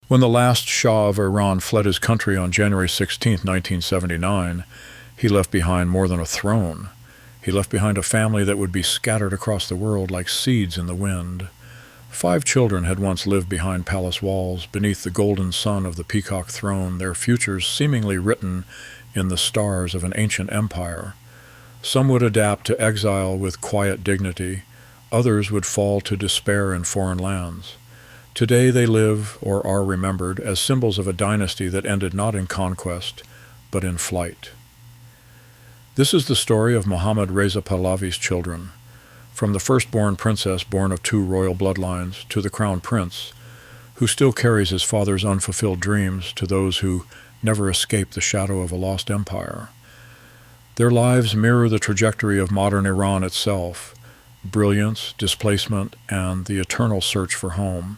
When the last Shah of Iran fled his country on January 16, 1979, he left behind more than a throne. He left behind a family that would be scattered across the world like seeds in the wind. 5 children had once lived behind palace walls, beneath the golden sun of the Peacock Throne, their futures seemingly written in the stars of an ancient empire. Some would adapt to exile with quiet dignity. Others would fall to despair in foreign lands. Today they live, or are remembered, as symbols of a dynasty that ended not in conquest, but in flight. This is the story of Mohammad Reza Pahlavi's children, from the firstborn princess born of 2 royal bloodlines to the crown prince, who still carries his father's unfulfilled dreams to those who never escape the shadow of a lost empire. Their lives mirror the trajectory of modern Iran itself: brilliance, displacement, and the eternal search for home.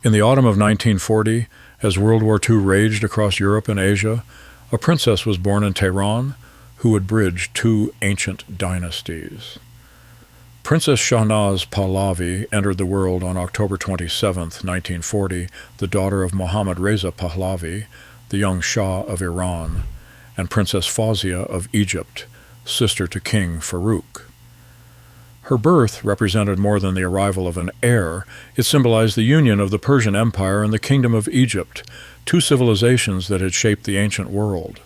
In the autumn of 1940, as World War II raged across Europe and Asia, a princess was born in Tehran who would bridge 2 ancient dynasties. Princess Shahnaz Pahlavi entered the world on October 27, 1940, the daughter of Mohammad Reza Pahlavi, the young Shah of Iran, and Princess Fawzia of Egypt, sister to King Farouk. Her birth represented more than the arrival of an heir. It symbolized the union of the Persian Empire and the Kingdom of Egypt, 2 civilizations that had shaped the ancient world.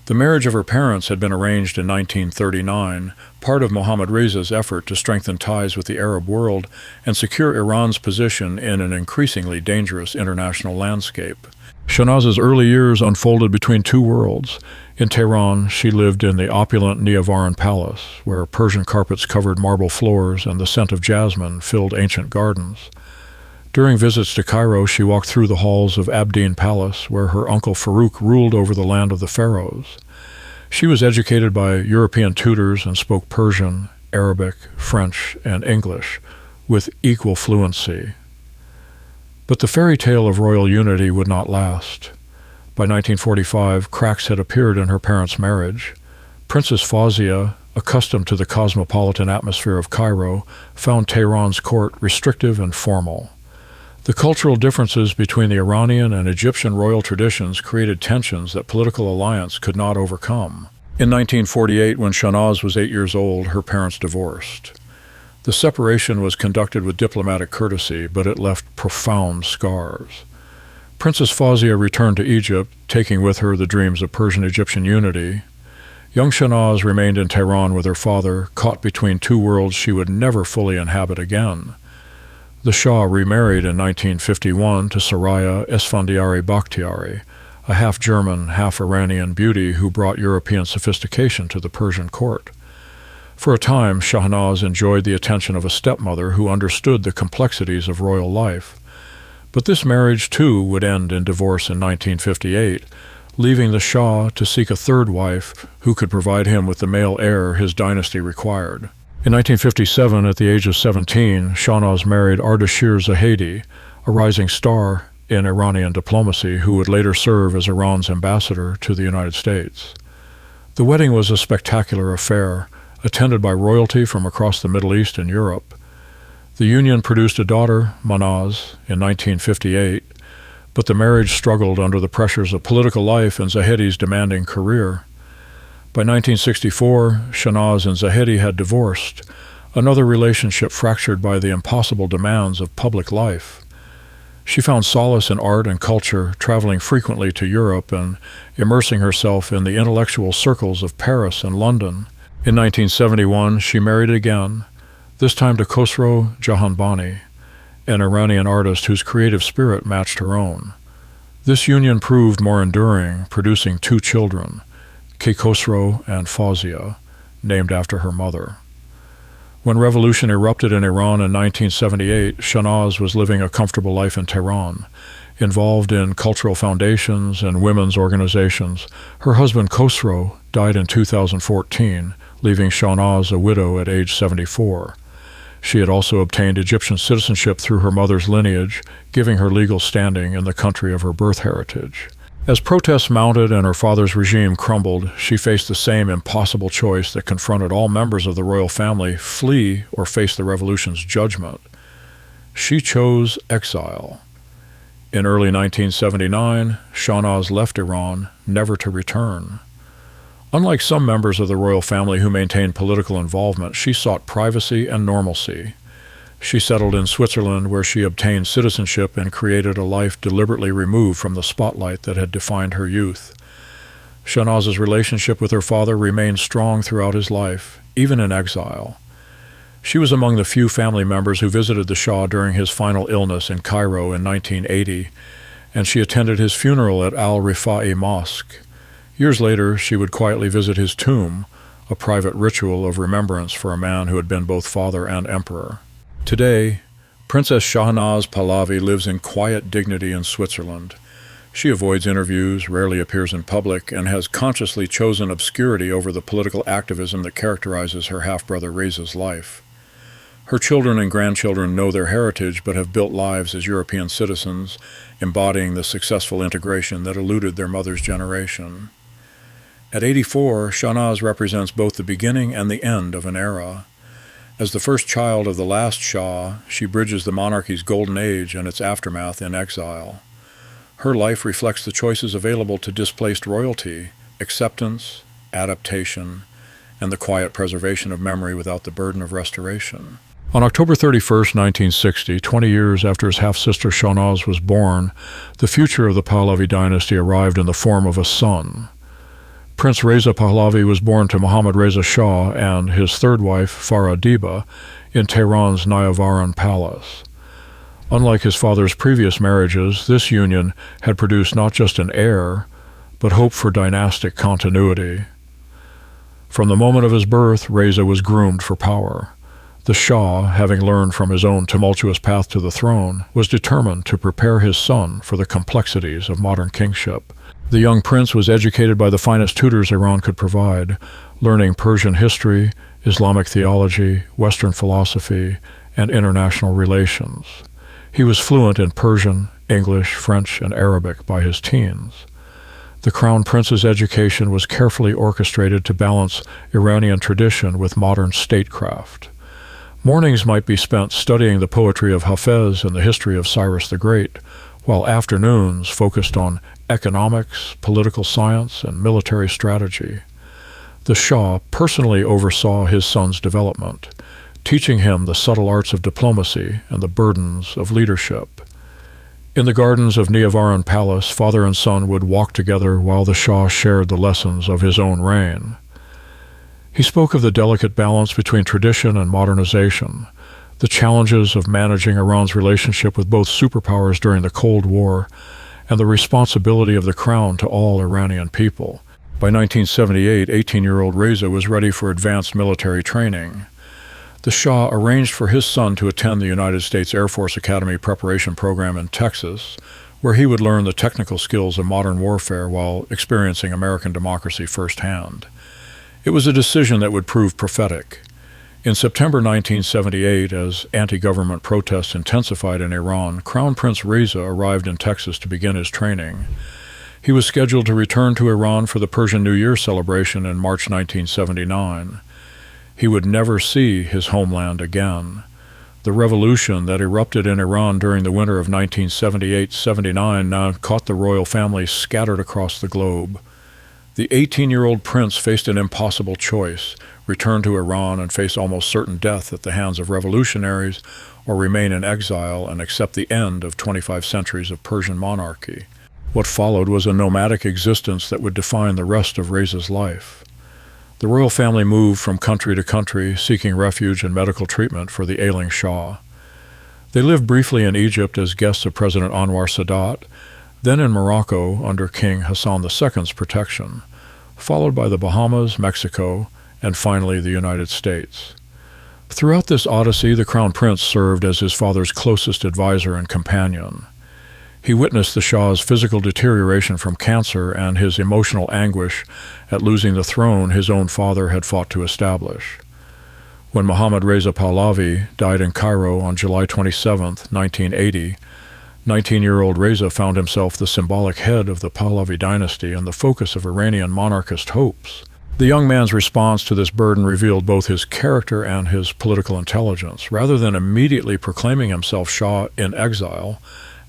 The marriage of her parents had been arranged in 1939, part of Mohammad Reza's effort to strengthen ties with the Arab world and secure Iran's position in an increasingly dangerous international landscape. Shahnaz's early years unfolded between 2 worlds. In Tehran, she lived in the opulent Neavaran palace, where Persian carpets covered marble floors and the scent of jasmine filled ancient gardens. During visits to Cairo, she walked through the halls of Abdin Palace, where her uncle Farouk ruled over the land of the pharaohs. She was educated by European tutors and spoke Persian, Arabic, French, and English with equal fluency. But the fairy tale of royal unity would not last. By 1945, cracks had appeared in her parents' marriage. Princess Fawzia, accustomed to the cosmopolitan atmosphere of Cairo, found Tehran's court restrictive and formal. The cultural differences between the Iranian and Egyptian royal traditions created tensions that political alliance could not overcome. In 1948, when Shahnaz was 8 years old, her parents divorced. The separation was conducted with diplomatic courtesy, but it left profound scars. Princess Fawzia returned to Egypt, taking with her the dreams of Persian-Egyptian unity. Young Shahnaz remained in Tehran with her father, caught between 2 worlds she would never fully inhabit again. The Shah remarried in 1951 to Soraya Esfandiari Bakhtiari, a half-German, half-Iranian beauty who brought European sophistication to the Persian court. For a time, Shahnaz enjoyed the attention of a stepmother who understood the complexities of royal life. But this marriage, too, would end in divorce in 1958, leaving the Shah to seek a 3rd wife who could provide him with the male heir his dynasty required. In 1957, at the age of 17, Shahnaz married Ardashir Zahedi, a rising star in Iranian diplomacy who would later serve as Iran's ambassador to the United States. The wedding was a spectacular affair, attended by royalty from across the Middle East and Europe. The union produced a daughter, Manaz, in 1958, but the marriage struggled under the pressures of political life and Zahedi's demanding career. By 1964, Shahnaz and Zahedi had divorced, another relationship fractured by the impossible demands of public life. She found solace in art and culture, traveling frequently to Europe and immersing herself in the intellectual circles of Paris and London. In 1971, she married again, this time to Khosrow Jahanbani, an Iranian artist whose creative spirit matched her own. This union proved more enduring, producing 2 children, Khosrow and Fawzia, named after her mother. When revolution erupted in Iran in 1978, Shahnaz was living a comfortable life in Tehran, involved in cultural foundations and women's organizations. Her husband Khosrow died in 2014, leaving Shahnaz a widow at age 74. She had also obtained Egyptian citizenship through her mother's lineage, giving her legal standing in the country of her birth heritage. As protests mounted and her father's regime crumbled, she faced the same impossible choice that confronted all members of the royal family: flee or face the revolution's judgment. She chose exile. In early 1979, Shahnaz left Iran, never to return. Unlike some members of the royal family who maintained political involvement, she sought privacy and normalcy. She settled in Switzerland, where she obtained citizenship and created a life deliberately removed from the spotlight that had defined her youth. Shahnaz's relationship with her father remained strong throughout his life, even in exile. She was among the few family members who visited the Shah during his final illness in Cairo in 1980, and she attended his funeral at Al-Rifa'i Mosque. Years later, she would quietly visit his tomb, a private ritual of remembrance for a man who had been both father and emperor. Today, Princess Shahnaz Pahlavi lives in quiet dignity in Switzerland. She avoids interviews, rarely appears in public, and has consciously chosen obscurity over the political activism that characterizes her half-brother Reza's life. Her children and grandchildren know their heritage but have built lives as European citizens, embodying the successful integration that eluded their mother's generation. At 84, Shahnaz represents both the beginning and the end of an era. As the first child of the last Shah, she bridges the monarchy's golden age and its aftermath in exile. Her life reflects the choices available to displaced royalty: acceptance, adaptation, and the quiet preservation of memory without the burden of restoration. On October 31, 1960, 20 years after his half-sister Shahnaz was born, the future of the Pahlavi dynasty arrived in the form of a son. Prince Reza Pahlavi was born to Mohammad Reza Shah and his third wife, Farahnaz, in Tehran's Nayavaran Palace. Unlike his father's previous marriages, this union had produced not just an heir, but hope for dynastic continuity. From the moment of his birth, Reza was groomed for power. The Shah, having learned from his own tumultuous path to the throne, was determined to prepare his son for the complexities of modern kingship. The young prince was educated by the finest tutors Iran could provide, learning Persian history, Islamic theology, Western philosophy, and international relations. He was fluent in Persian, English, French, and Arabic by his teens. The crown prince's education was carefully orchestrated to balance Iranian tradition with modern statecraft. Mornings might be spent studying the poetry of Hafez and the history of Cyrus the Great, while afternoons focused on economics, political science, and military strategy. The Shah personally oversaw his son's development, teaching him the subtle arts of diplomacy and the burdens of leadership. In the gardens of Nayavaran Palace, father and son would walk together while the Shah shared the lessons of his own reign. He spoke of the delicate balance between tradition and modernization, the challenges of managing Iran's relationship with both superpowers during the Cold War, and the responsibility of the crown to all Iranian people. By 1978, 18-year-old Reza was ready for advanced military training. The Shah arranged for his son to attend the United States Air Force Academy preparation program in Texas, where he would learn the technical skills of modern warfare while experiencing American democracy firsthand. It was a decision that would prove prophetic. In September 1978, as anti-government protests intensified in Iran, Crown Prince Reza arrived in Texas to begin his training. He was scheduled to return to Iran for the Persian New Year celebration in March 1979. He would never see his homeland again. The revolution that erupted in Iran during the winter of 1978-79 now caught the royal family scattered across the globe. The 18-year-old prince faced an impossible choice: return to Iran and face almost certain death at the hands of revolutionaries, or remain in exile and accept the end of 25 centuries of Persian monarchy. What followed was a nomadic existence that would define the rest of Reza's life. The royal family moved from country to country, seeking refuge and medical treatment for the ailing Shah. They lived briefly in Egypt as guests of President Anwar Sadat, then in Morocco under King Hassan II's protection, followed by the Bahamas, Mexico, and finally the United States. Throughout this odyssey, the Crown Prince served as his father's closest advisor and companion. He witnessed the Shah's physical deterioration from cancer and his emotional anguish at losing the throne his own father had fought to establish. When Mohammad Reza Pahlavi died in Cairo on July 27, 1980, 19-year-old Reza found himself the symbolic head of the Pahlavi dynasty and the focus of Iranian monarchist hopes. The young man's response to this burden revealed both his character and his political intelligence. Rather than immediately proclaiming himself Shah in exile,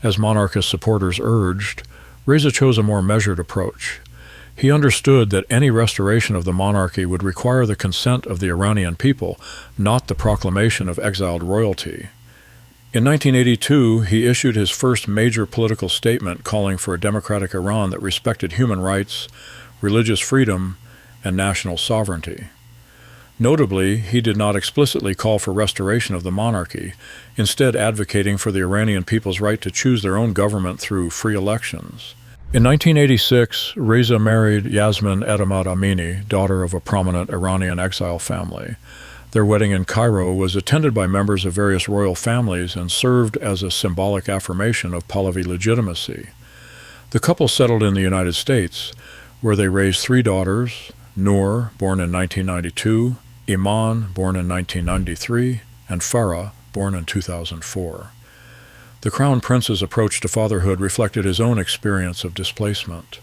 as monarchist supporters urged, Reza chose a more measured approach. He understood that any restoration of the monarchy would require the consent of the Iranian people, not the proclamation of exiled royalty. In 1982, he issued his first major political statement calling for a democratic Iran that respected human rights, religious freedom, and national sovereignty. Notably, he did not explicitly call for restoration of the monarchy, instead advocating for the Iranian people's right to choose their own government through free elections. In 1986, Reza married Yasmin Etemad Amini, daughter of a prominent Iranian exile family. Their wedding in Cairo was attended by members of various royal families and served as a symbolic affirmation of Pahlavi legitimacy. The couple settled in the United States, where they raised 3 daughters, Noor, born in 1992, Iman, born in 1993, and Farah, born in 2004. The Crown Prince's approach to fatherhood reflected his own experience of displacement.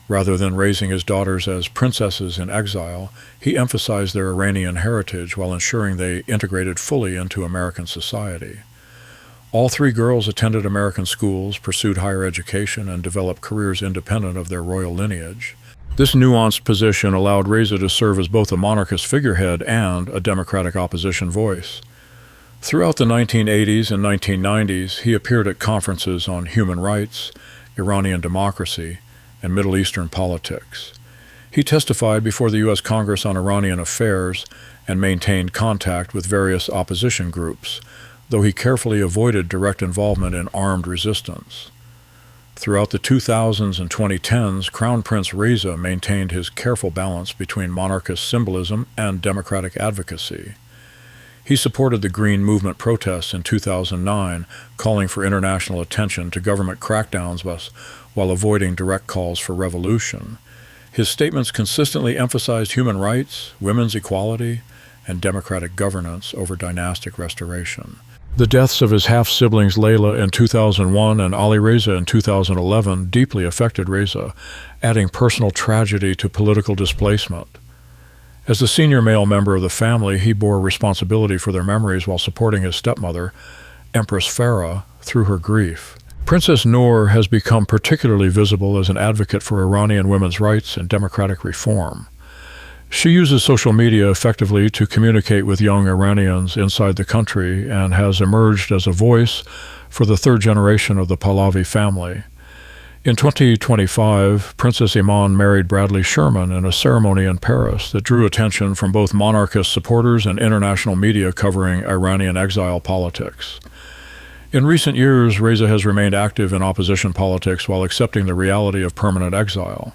Rather than raising his daughters as princesses in exile, he emphasized their Iranian heritage while ensuring they integrated fully into American society. All 3 girls attended American schools, pursued higher education, and developed careers independent of their royal lineage. This nuanced position allowed Reza to serve as both a monarchist figurehead and a democratic opposition voice. Throughout the 1980s and 1990s, he appeared at conferences on human rights, Iranian democracy, and Middle Eastern politics. He testified before the U.S. Congress on Iranian affairs and maintained contact with various opposition groups, though he carefully avoided direct involvement in armed resistance. Throughout the 2000s and 2010s, Crown Prince Reza maintained his careful balance between monarchist symbolism and democratic advocacy. He supported the Green Movement protests in 2009, calling for international attention to government crackdowns while avoiding direct calls for revolution. His statements consistently emphasized human rights, women's equality, and democratic governance over dynastic restoration. The deaths of his half-siblings Leila in 2001 and Ali-Reza in 2011 deeply affected Reza, adding personal tragedy to political displacement. As the senior male member of the family, he bore responsibility for their memories while supporting his stepmother, Empress Farah, through her grief. Princess Noor has become particularly visible as an advocate for Iranian women's rights and democratic reform. She uses social media effectively to communicate with young Iranians inside the country and has emerged as a voice for the 3rd generation of the Pahlavi family. In 2025, Princess Iman married Bradley Sherman in a ceremony in Paris that drew attention from both monarchist supporters and international media covering Iranian exile politics. In recent years, Reza has remained active in opposition politics while accepting the reality of permanent exile.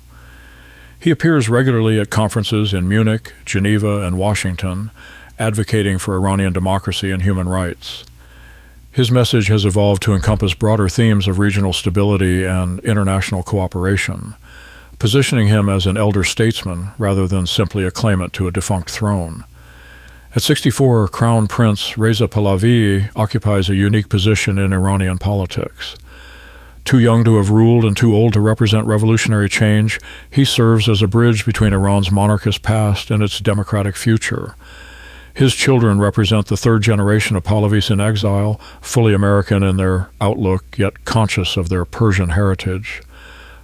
He appears regularly at conferences in Munich, Geneva, and Washington, advocating for Iranian democracy and human rights. His message has evolved to encompass broader themes of regional stability and international cooperation, positioning him as an elder statesman rather than simply a claimant to a defunct throne. At 64, Crown Prince Reza Pahlavi occupies a unique position in Iranian politics. Too young to have ruled and too old to represent revolutionary change, he serves as a bridge between Iran's monarchist past and its democratic future. His children represent the 3rd generation of Pahlavis in exile, fully American in their outlook, yet conscious of their Persian heritage.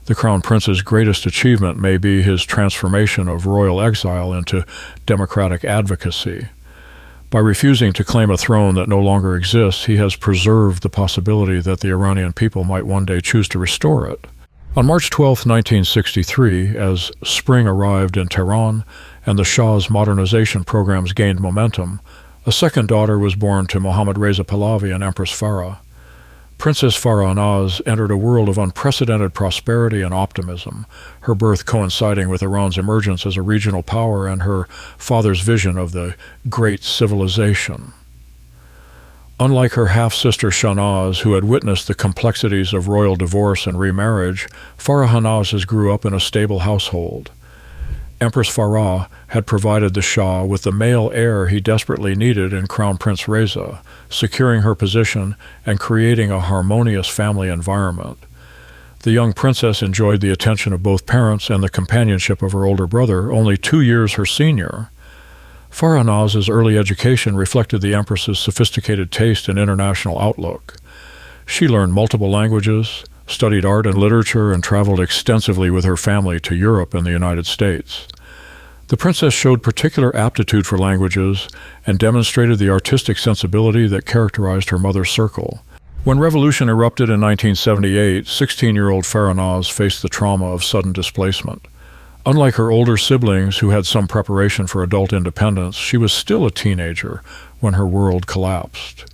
The Crown Prince's greatest achievement may be his transformation of royal exile into democratic advocacy. By refusing to claim a throne that no longer exists, he has preserved the possibility that the Iranian people might one day choose to restore it. On March 12, 1963, as spring arrived in Tehran and the Shah's modernization programs gained momentum, a 2nd daughter was born to Mohammad Reza Pahlavi and Empress Farah. Princess Farahnaz entered a world of unprecedented prosperity and optimism, her birth coinciding with Iran's emergence as a regional power and her father's vision of the great civilization. Unlike her half-sister Shahnaz, who had witnessed the complexities of royal divorce and remarriage, Farahnaz grew up in a stable household. Empress Farah had provided the Shah with the male heir he desperately needed in Crown Prince Reza, securing her position and creating a harmonious family environment. The young princess enjoyed the attention of both parents and the companionship of her older brother, only 2 years her senior. Farahnaz's early education reflected the Empress's sophisticated taste and international outlook. She learned multiple languages, studied art and literature, and traveled extensively with her family to Europe and the United States. The princess showed particular aptitude for languages and demonstrated the artistic sensibility that characterized her mother's circle. When revolution erupted in 1978, 16-year-old Farahnaz faced the trauma of sudden displacement. Unlike her older siblings who had some preparation for adult independence, she was still a teenager when her world collapsed.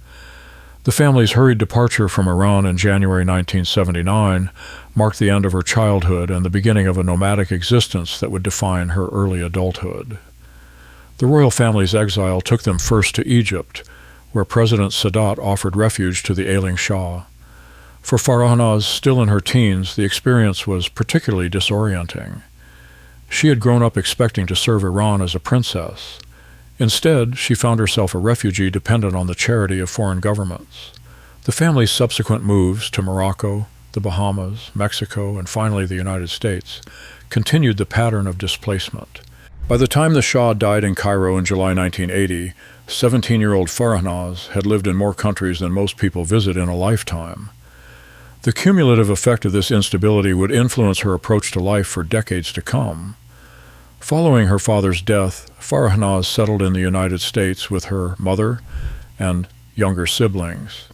The family's hurried departure from Iran in January 1979 marked the end of her childhood and the beginning of a nomadic existence that would define her early adulthood. The royal family's exile took them first to Egypt, where President Sadat offered refuge to the ailing Shah. For Farahnaz, still in her teens, the experience was particularly disorienting. She had grown up expecting to serve Iran as a princess. Instead, she found herself a refugee dependent on the charity of foreign governments. The family's subsequent moves to Morocco, the Bahamas, Mexico, and finally the United States continued the pattern of displacement. By the time the Shah died in Cairo in July 1980, 17-year-old Farahnaz had lived in more countries than most people visit in a lifetime. The cumulative effect of this instability would influence her approach to life for decades to come. Following her father's death, Farahnaz settled in the United States with her mother and younger siblings.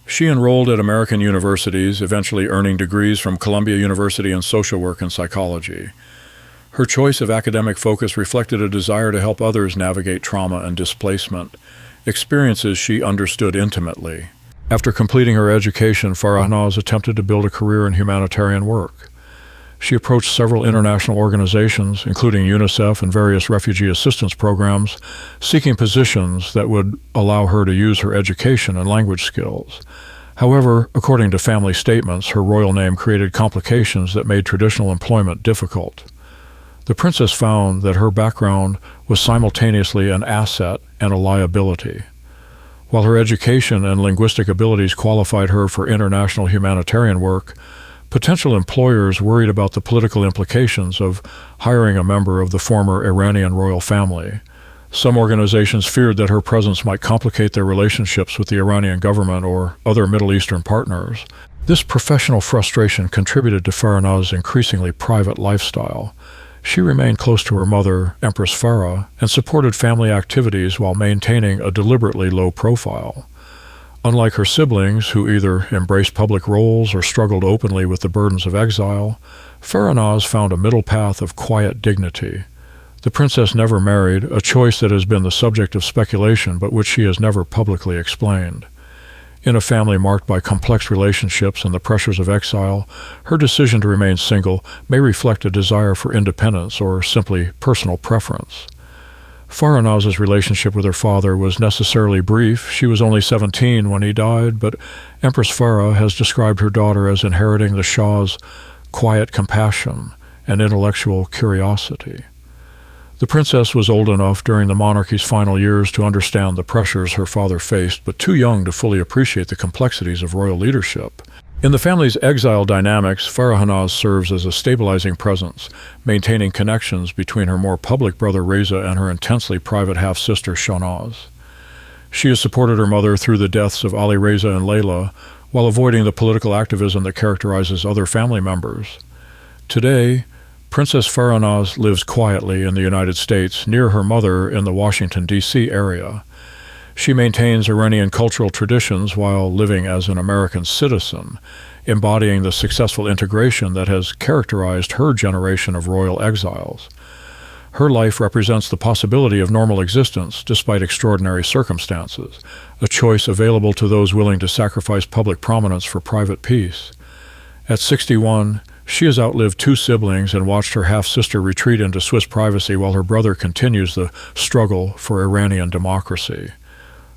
She enrolled at American universities, eventually earning degrees from Columbia University in social work and psychology. Her choice of academic focus reflected a desire to help others navigate trauma and displacement, experiences she understood intimately. After completing her education, Farahnaz attempted to build a career in humanitarian work. She approached several international organizations, including UNICEF and various refugee assistance programs, seeking positions that would allow her to use her education and language skills. However, according to family statements, her royal name created complications that made traditional employment difficult. The princess found that her background was simultaneously an asset and a liability. While her education and linguistic abilities qualified her for international humanitarian work, potential employers worried about the political implications of hiring a member of the former Iranian royal family. Some organizations feared that her presence might complicate their relationships with the Iranian government or other Middle Eastern partners. This professional frustration contributed to Farahnaz's increasingly private lifestyle. She remained close to her mother, Empress Farah, and supported family activities while maintaining a deliberately low profile. Unlike her siblings, who either embraced public roles or struggled openly with the burdens of exile, Farahnaz found a middle path of quiet dignity. The princess never married, a choice that has been the subject of speculation but which she has never publicly explained. In a family marked by complex relationships and the pressures of exile, her decision to remain single may reflect a desire for independence or simply personal preference. Farahnaz's relationship with her father was necessarily brief. She was only 17 when he died, but Empress Farah has described her daughter as inheriting the Shah's quiet compassion and intellectual curiosity. The princess was old enough during the monarchy's final years to understand the pressures her father faced, but too young to fully appreciate the complexities of royal leadership. In the family's exile dynamics, Farahnaz serves as a stabilizing presence, maintaining connections between her more public brother Reza and her intensely private half-sister Shahnaz. She has supported her mother through the deaths of Ali-Reza and Leila, while avoiding the political activism that characterizes other family members. Today, Princess Farahnaz lives quietly in the United States, near her mother in the Washington, D.C. area. She maintains Iranian cultural traditions while living as an American citizen, embodying the successful integration that has characterized her generation of royal exiles. Her life represents the possibility of normal existence despite extraordinary circumstances, a choice available to those willing to sacrifice public prominence for private peace. At 61, she has outlived two siblings and watched her half-sister retreat into Swiss privacy while her brother continues the struggle for Iranian democracy.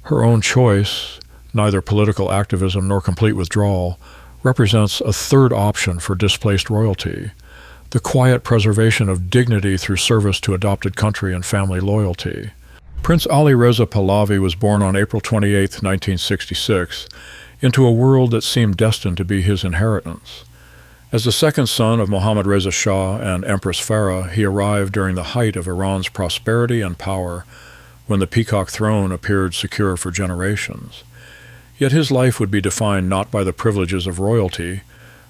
Her own choice, neither political activism nor complete withdrawal, represents a third option for displaced royalty, the quiet preservation of dignity through service to adopted country and family loyalty. Prince Ali-Reza Pahlavi was born on April 28, 1966, into a world that seemed destined to be his inheritance. As the second son of Mohammad Reza Shah and Empress Farah, he arrived during the height of Iran's prosperity and power, when the Peacock Throne appeared secure for generations. Yet his life would be defined not by the privileges of royalty,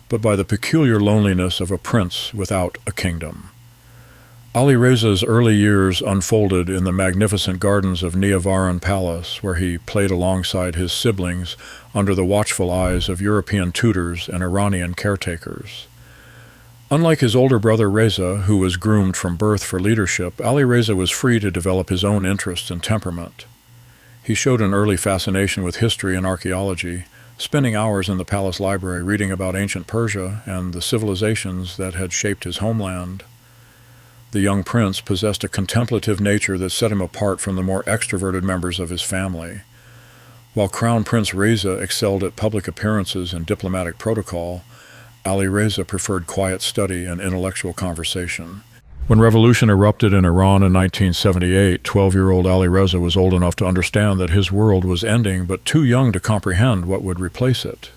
but by the peculiar loneliness of a prince without a kingdom. Ali-Reza's early years unfolded in the magnificent gardens of Neavaran Palace, where he played alongside his siblings under the watchful eyes of European tutors and Iranian caretakers. Unlike his older brother Reza, who was groomed from birth for leadership, Ali-Reza was free to develop his own interests and temperament. He showed an early fascination with history and archaeology, spending hours in the palace library reading about ancient Persia and the civilizations that had shaped his homeland. The young prince possessed a contemplative nature that set him apart from the more extroverted members of his family. While Crown Prince Reza excelled at public appearances and diplomatic protocol, Ali-Reza preferred quiet study and intellectual conversation. When revolution erupted in Iran in 1978, 12-year-old Ali-Reza was old enough to understand that his world was ending, but too young to comprehend what would replace it.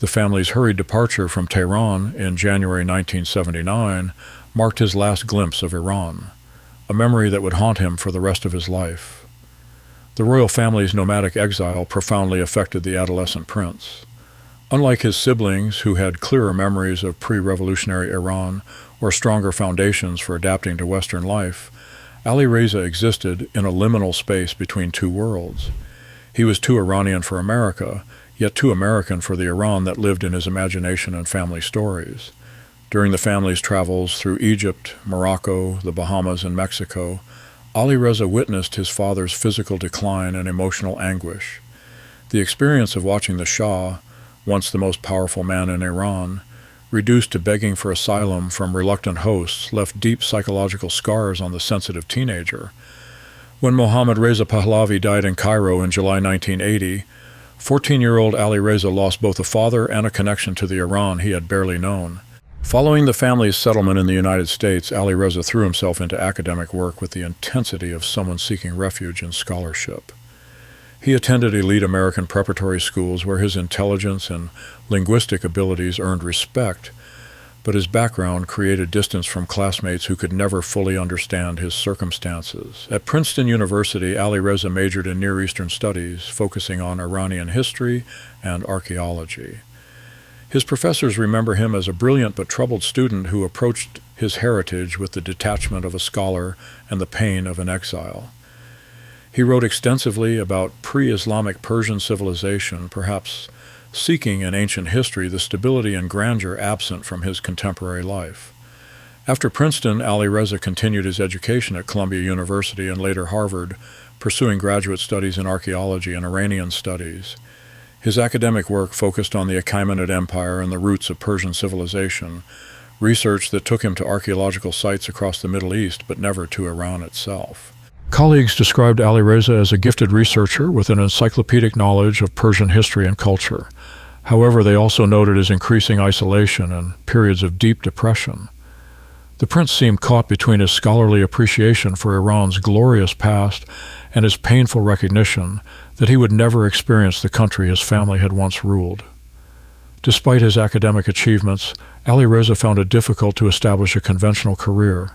The family's hurried departure from Tehran in January 1979 marked his last glimpse of Iran, a memory that would haunt him for the rest of his life. The royal family's nomadic exile profoundly affected the adolescent prince. Unlike his siblings, who had clearer memories of pre-revolutionary Iran or stronger foundations for adapting to Western life, Ali-Reza existed in a liminal space between two worlds. He was too Iranian for America, yet too American for the Iran that lived in his imagination and family stories. During the family's travels through Egypt, Morocco, the Bahamas, and Mexico, Ali-Reza witnessed his father's physical decline and emotional anguish. The experience of watching the Shah, once the most powerful man in Iran, reduced to begging for asylum from reluctant hosts, left deep psychological scars on the sensitive teenager. When Mohammad Reza Pahlavi died in Cairo in July 1980, 14-year-old Ali-Reza lost both a father and a connection to the Iran he had barely known. Following the family's settlement in the United States, Ali-Reza threw himself into academic work with the intensity of someone seeking refuge in scholarship. He attended elite American preparatory schools where his intelligence and linguistic abilities earned respect, but his background created distance from classmates who could never fully understand his circumstances. At Princeton University, Ali-Reza majored in Near Eastern studies, focusing on Iranian history and archaeology. His professors remember him as a brilliant but troubled student who approached his heritage with the detachment of a scholar and the pain of an exile. He wrote extensively about pre-Islamic Persian civilization, perhaps seeking in ancient history the stability and grandeur absent from his contemporary life. After Princeton, Ali-Reza continued his education at Columbia University and later Harvard, pursuing graduate studies in archaeology and Iranian studies. His academic work focused on the Achaemenid Empire and the roots of Persian civilization, research that took him to archaeological sites across the Middle East, but never to Iran itself. Colleagues described Ali-Reza as a gifted researcher with an encyclopedic knowledge of Persian history and culture. However, they also noted his increasing isolation and periods of deep depression. The prince seemed caught between his scholarly appreciation for Iran's glorious past and his painful recognition that he would never experience the country his family had once ruled. Despite his academic achievements, Ali-Reza found it difficult to establish a conventional career.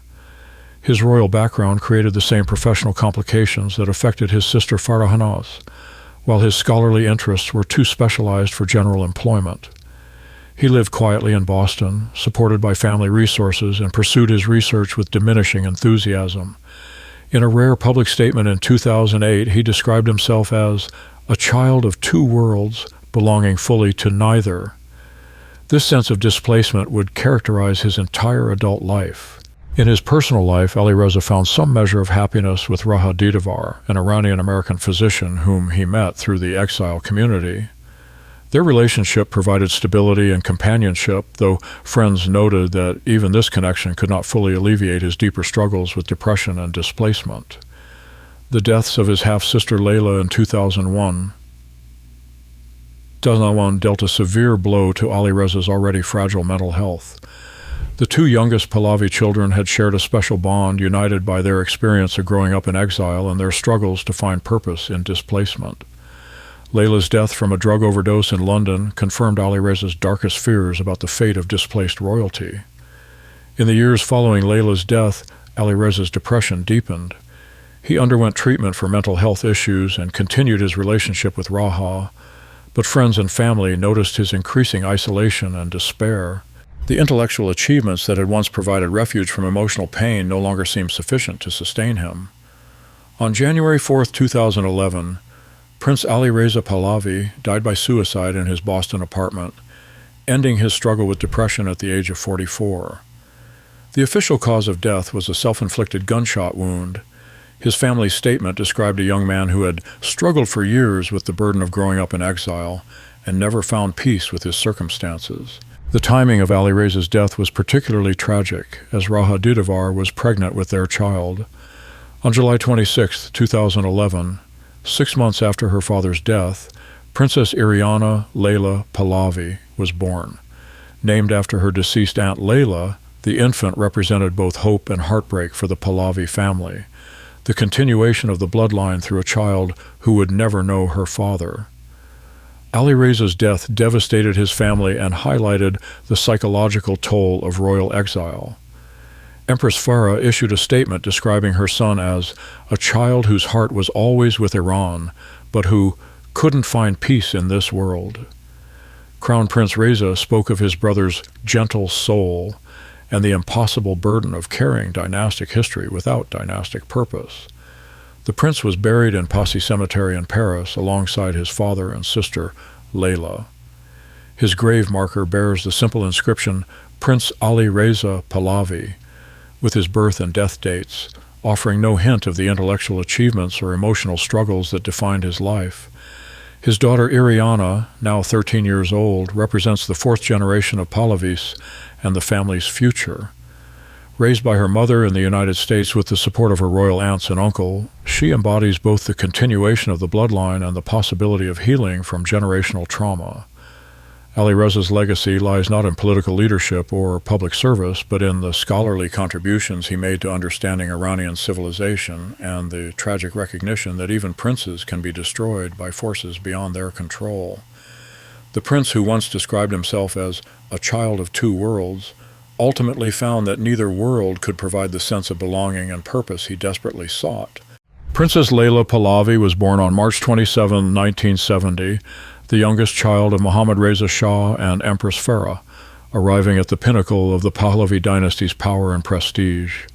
His royal background created the same professional complications that affected his sister Farahnaz, while his scholarly interests were too specialized for general employment. He lived quietly in Boston, supported by family resources, and pursued his research with diminishing enthusiasm. In a rare public statement in 2008, he described himself as a child of two worlds belonging fully to neither. This sense of displacement would characterize his entire adult life. In his personal life, Ali-Reza found some measure of happiness with Raha Didavar, an Iranian-American physician whom he met through the exile community. Their relationship provided stability and companionship, though friends noted that even this connection could not fully alleviate his deeper struggles with depression and displacement. The deaths of his half-sister Leila in 2001 dealt a severe blow to Ali-Reza's already fragile mental health. The two youngest Pahlavi children had shared a special bond, united by their experience of growing up in exile and their struggles to find purpose in displacement. Leila's death from a drug overdose in London confirmed Ali-Reza's darkest fears about the fate of displaced royalty. In the years following Leila's death, Ali-Reza's depression deepened. He underwent treatment for mental health issues and continued his relationship with Raha, but friends and family noticed his increasing isolation and despair. The intellectual achievements that had once provided refuge from emotional pain no longer seemed sufficient to sustain him. On January 4, 2011, Prince Ali-Reza Pahlavi died by suicide in his Boston apartment, ending his struggle with depression at the age of 44. The official cause of death was a self-inflicted gunshot wound. His family's statement described a young man who had struggled for years with the burden of growing up in exile and never found peace with his circumstances. The timing of Ali-Reza's death was particularly tragic, as Raha Didavar was pregnant with their child. On July 26, 2011, 6 months after her father's death, Princess Iriana Leila Pahlavi was born. Named after her deceased aunt Leila, the infant represented both hope and heartbreak for the Pahlavi family, the continuation of the bloodline through a child who would never know her father. Ali-Reza's death devastated his family and highlighted the psychological toll of royal exile. Empress Farah issued a statement describing her son as a child whose heart was always with Iran, but who couldn't find peace in this world. Crown Prince Reza spoke of his brother's gentle soul and the impossible burden of carrying dynastic history without dynastic purpose. The prince was buried in Passy Cemetery in Paris alongside his father and sister, Leila. His grave marker bears the simple inscription, Prince Ali-Reza Pahlavi, with his birth and death dates, offering no hint of the intellectual achievements or emotional struggles that defined his life. His daughter Iriana, now 13 years old, represents the fourth generation of Pahlavis and the family's future. Raised by her mother in the United States with the support of her royal aunts and uncle, she embodies both the continuation of the bloodline and the possibility of healing from generational trauma. Ali-Reza's legacy lies not in political leadership or public service, but in the scholarly contributions he made to understanding Iranian civilization and the tragic recognition that even princes can be destroyed by forces beyond their control. The prince, who once described himself as a child of two worlds, ultimately found that neither world could provide the sense of belonging and purpose he desperately sought. Princess Leila Pahlavi was born on March 27, 1970, the youngest child of Mohammad Reza Shah and Empress Farah, arriving at the pinnacle of the Pahlavi dynasty's power and prestige.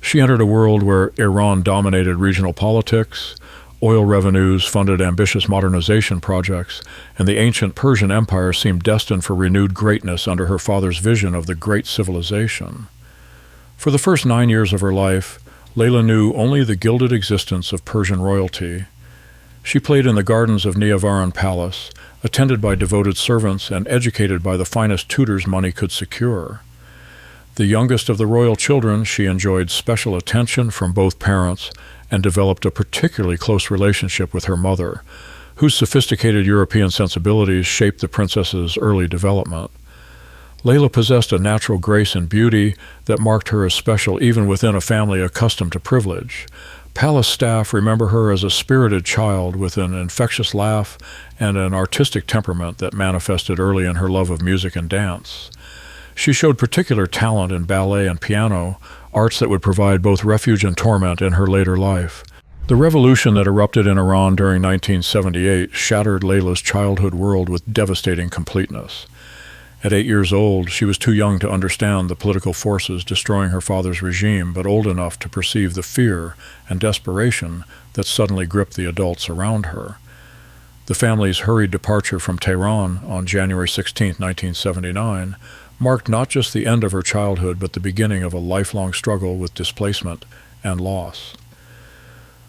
She entered a world where Iran dominated regional politics, oil revenues funded ambitious modernization projects, and the ancient Persian Empire seemed destined for renewed greatness under her father's vision of the great civilization. For the first 9 years of her life, Leila knew only the gilded existence of Persian royalty. She played in the gardens of Niavaran Palace, attended by devoted servants and educated by the finest tutors money could secure. The youngest of the royal children, she enjoyed special attention from both parents and developed a particularly close relationship with her mother, whose sophisticated European sensibilities shaped the princess's early development. Leila possessed a natural grace and beauty that marked her as special even within a family accustomed to privilege. Palace staff remember her as a spirited child with an infectious laugh and an artistic temperament that manifested early in her love of music and dance. She showed particular talent in ballet and piano, arts that would provide both refuge and torment in her later life. The revolution that erupted in Iran during 1978 shattered Leila's childhood world with devastating completeness. At 8 years old, she was too young to understand the political forces destroying her father's regime, but old enough to perceive the fear and desperation that suddenly gripped the adults around her. The family's hurried departure from Tehran on January 16, 1979, marked not just the end of her childhood, but the beginning of a lifelong struggle with displacement and loss.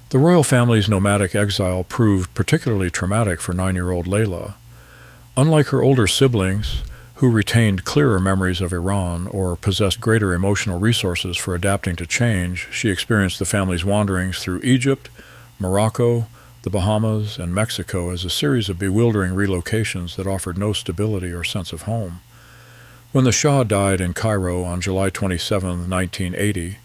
The royal family's nomadic exile proved particularly traumatic for 9-year-old Leila. Unlike her older siblings, who retained clearer memories of Iran or possessed greater emotional resources for adapting to change, she experienced the family's wanderings through Egypt, Morocco, the Bahamas, and Mexico as a series of bewildering relocations that offered no stability or sense of home. When the Shah died in Cairo on July 27, 1980,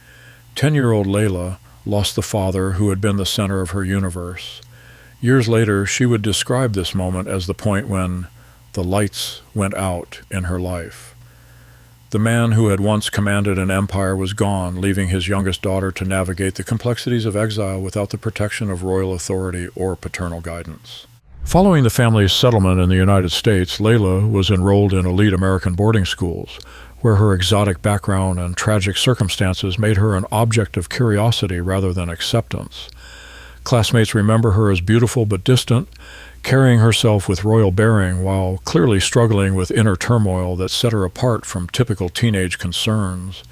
10-year-old Leila lost the father who had been the center of her universe. Years later, she would describe this moment as the point when the lights went out in her life. The man who had once commanded an empire was gone, leaving his youngest daughter to navigate the complexities of exile without the protection of royal authority or paternal guidance. Following the family's settlement in the United States, Leila was enrolled in elite American boarding schools, where her exotic background and tragic circumstances made her an object of curiosity rather than acceptance. Classmates remember her as beautiful but distant, carrying herself with royal bearing while clearly struggling with inner turmoil that set her apart from typical teenage concerns.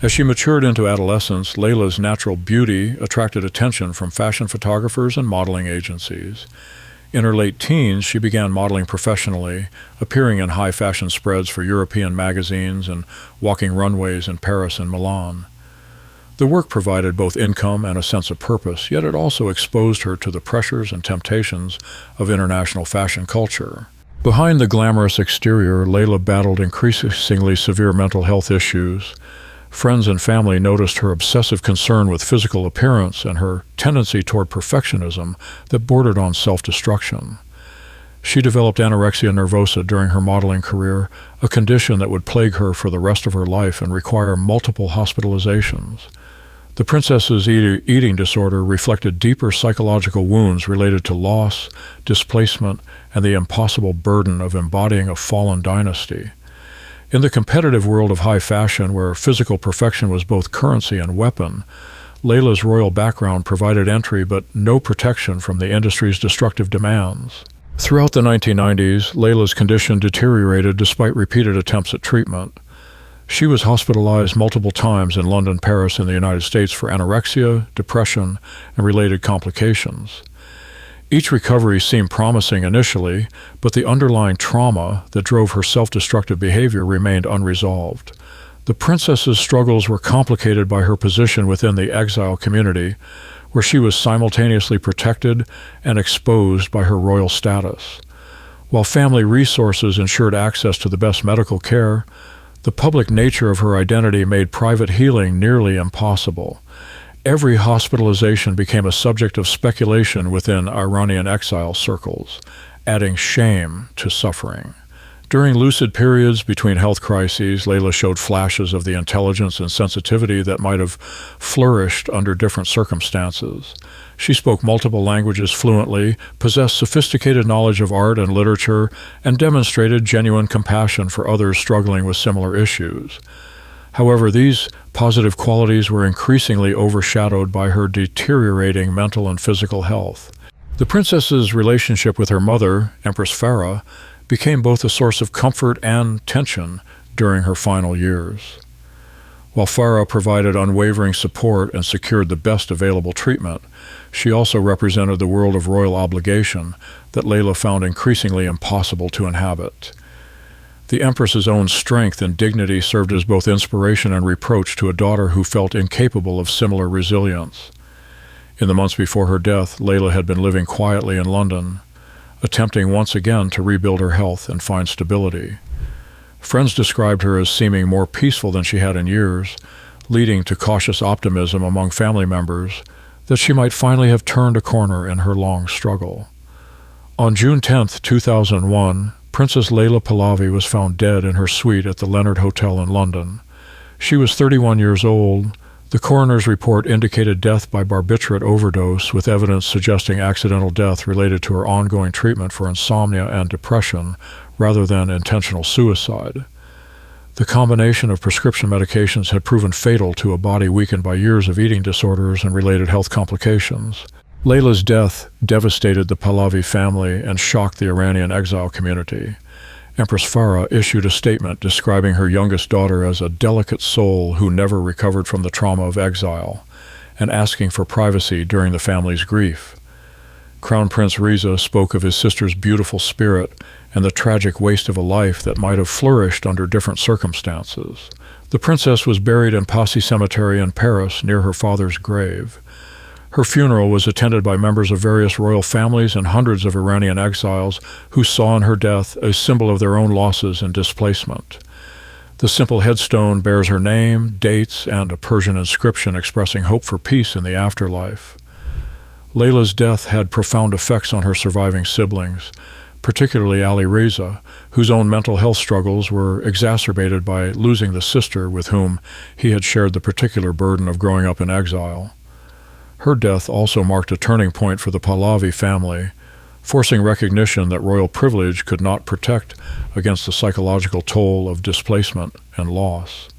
As she matured into adolescence, Leila's natural beauty attracted attention from fashion photographers and modeling agencies. In her late teens, she began modeling professionally, appearing in high-fashion spreads for European magazines and walking runways in Paris and Milan. The work provided both income and a sense of purpose, yet it also exposed her to the pressures and temptations of international fashion culture. Behind the glamorous exterior, Leila battled increasingly severe mental health issues. Friends and family noticed her obsessive concern with physical appearance and her tendency toward perfectionism that bordered on self-destruction. She developed anorexia nervosa during her modeling career, a condition that would plague her for the rest of her life and require multiple hospitalizations. The princess's eating disorder reflected deeper psychological wounds related to loss, displacement, and the impossible burden of embodying a fallen dynasty. In the competitive world of high fashion, where physical perfection was both currency and weapon, Leila's royal background provided entry but no protection from the industry's destructive demands. Throughout the 1990s, Leila's condition deteriorated despite repeated attempts at treatment. She was hospitalized multiple times in London, Paris, and the United States for anorexia, depression, and related complications. Each recovery seemed promising initially, but the underlying trauma that drove her self-destructive behavior remained unresolved. The princess's struggles were complicated by her position within the exile community, where she was simultaneously protected and exposed by her royal status. While family resources ensured access to the best medical care, the public nature of her identity made private healing nearly impossible. Every hospitalization became a subject of speculation within Iranian exile circles, adding shame to suffering. During lucid periods between health crises, Leila showed flashes of the intelligence and sensitivity that might have flourished under different circumstances. She spoke multiple languages fluently, possessed sophisticated knowledge of art and literature, and demonstrated genuine compassion for others struggling with similar issues. However, these positive qualities were increasingly overshadowed by her deteriorating mental and physical health. The princess's relationship with her mother, Empress Farah, became both a source of comfort and tension during her final years. While Farah provided unwavering support and secured the best available treatment, she also represented the world of royal obligation that Leila found increasingly impossible to inhabit. The Empress's own strength and dignity served as both inspiration and reproach to a daughter who felt incapable of similar resilience. In the months before her death, Leila had been living quietly in London, attempting once again to rebuild her health and find stability. Friends described her as seeming more peaceful than she had in years, leading to cautious optimism among family members that she might finally have turned a corner in her long struggle. On June 10, 2001, Princess Leila Pahlavi was found dead in her suite at the Leonard Hotel in London. She was 31 years old. The coroner's report indicated death by barbiturate overdose, with evidence suggesting accidental death related to her ongoing treatment for insomnia and depression, rather than intentional suicide. The combination of prescription medications had proven fatal to a body weakened by years of eating disorders and related health complications. Leila's death devastated the Pahlavi family and shocked the Iranian exile community. Empress Farah issued a statement describing her youngest daughter as a delicate soul who never recovered from the trauma of exile, and asking for privacy during the family's grief. Crown Prince Reza spoke of his sister's beautiful spirit and the tragic waste of a life that might have flourished under different circumstances. The princess was buried in Passy Cemetery in Paris near her father's grave. Her funeral was attended by members of various royal families and hundreds of Iranian exiles who saw in her death a symbol of their own losses and displacement. The simple headstone bears her name, dates, and a Persian inscription expressing hope for peace in the afterlife. Leila's death had profound effects on her surviving siblings, particularly Ali-Reza, whose own mental health struggles were exacerbated by losing the sister with whom he had shared the particular burden of growing up in exile. Her death also marked a turning point for the Pahlavi family, forcing recognition that royal privilege could not protect against the psychological toll of displacement and loss.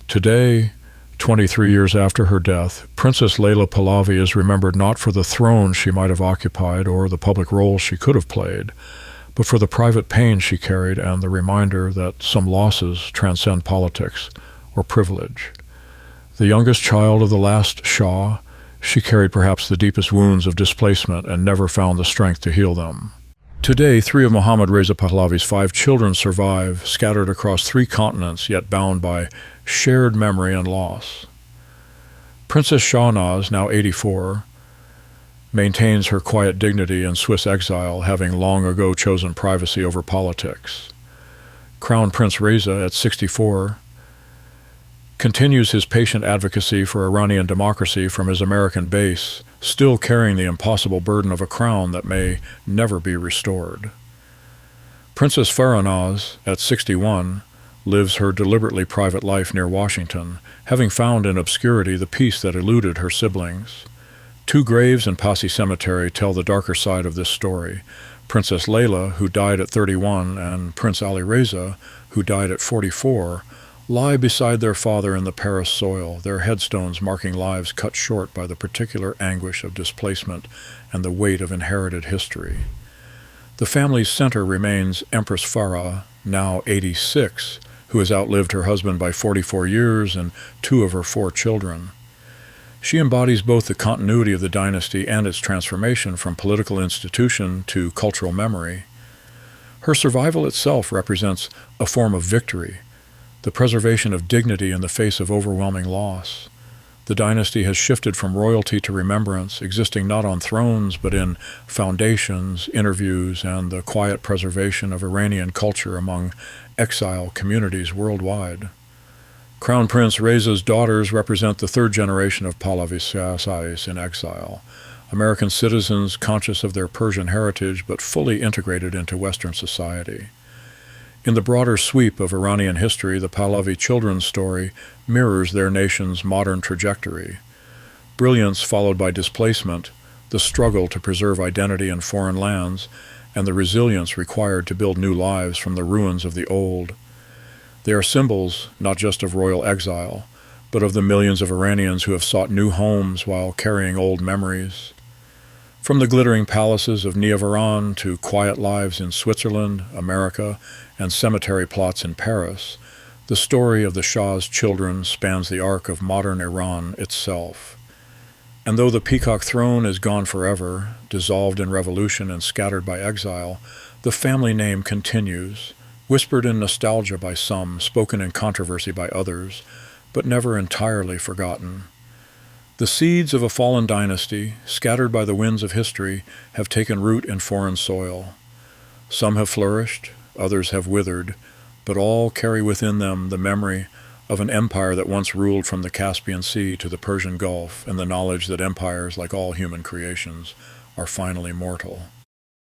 Today, 23 years after her death, Princess Leila Pahlavi is remembered not for the throne she might have occupied or the public role she could have played, but for the private pain she carried and the reminder that some losses transcend politics or privilege. The youngest child of the last Shah, she carried perhaps the deepest wounds of displacement and never found the strength to heal them. Today, 3 of Mohammad Reza Pahlavi's 5 children survive, scattered across 3 continents, yet bound by shared memory and loss. Princess Shahnaz, now 84, maintains her quiet dignity in Swiss exile, having long ago chosen privacy over politics. Crown Prince Reza, at 64, continues his patient advocacy for Iranian democracy from his American base, still carrying the impossible burden of a crown that may never be restored. Princess Farahnaz, at 61, lives her deliberately private life near Washington, having found in obscurity the peace that eluded her siblings. 2 graves in Passy Cemetery tell the darker side of this story. Princess Leila, who died at 31, and Prince Ali-Reza, who died at 44, lie beside their father in the Paris soil, their headstones marking lives cut short by the particular anguish of displacement and the weight of inherited history. The family's center remains Empress Farah, now 86, who has outlived her husband by 44 years and 2 of her 4 children. She embodies both the continuity of the dynasty and its transformation from political institution to cultural memory. Her survival itself represents a form of victory, the preservation of dignity in the face of overwhelming loss. The dynasty has shifted from royalty to remembrance, existing not on thrones but in foundations, interviews, and the quiet preservation of Iranian culture among exile communities worldwide. Crown Prince Reza's daughters represent the 3rd generation of Pahlavis in exile, American citizens conscious of their Persian heritage but fully integrated into Western society. In the broader sweep of Iranian history, the Pahlavi children's story mirrors their nation's modern trajectory. Brilliance followed by displacement, the struggle to preserve identity in foreign lands, and the resilience required to build new lives from the ruins of the old. They are symbols not just of royal exile, but of the millions of Iranians who have sought new homes while carrying old memories. From the glittering palaces of Shah of Iran to quiet lives in Switzerland, America, and cemetery plots in Paris, the story of the Shah's children spans the arc of modern Iran itself. And though the Peacock Throne is gone forever, dissolved in revolution and scattered by exile, the family name continues, whispered in nostalgia by some, spoken in controversy by others, but never entirely forgotten. The seeds of a fallen dynasty, scattered by the winds of history, have taken root in foreign soil. Some have flourished, others have withered, but all carry within them the memory of an empire that once ruled from the Caspian Sea to the Persian Gulf, and the knowledge that empires, like all human creations, are finally mortal.